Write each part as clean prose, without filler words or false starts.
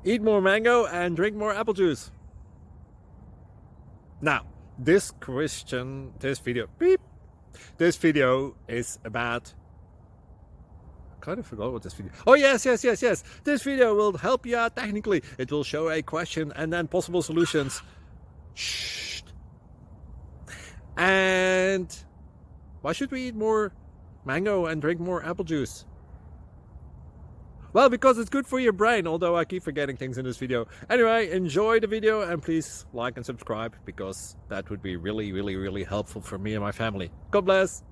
eat more mango and drink more apple juice. Now, this video is about, I kind of forgot what this video. Oh yes. This video will help you out technically. It will show a question and then possible solutions. Shh. And why should we eat more mango and drink more apple juice? Well, because it's good for your brain, although I keep forgetting things in this video. Anyway, enjoy the video and please like and subscribe, because that would be really helpful for me and my family. God bless!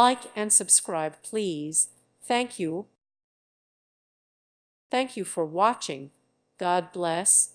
Like and subscribe, please. Thank you. Thank you for watching. God bless.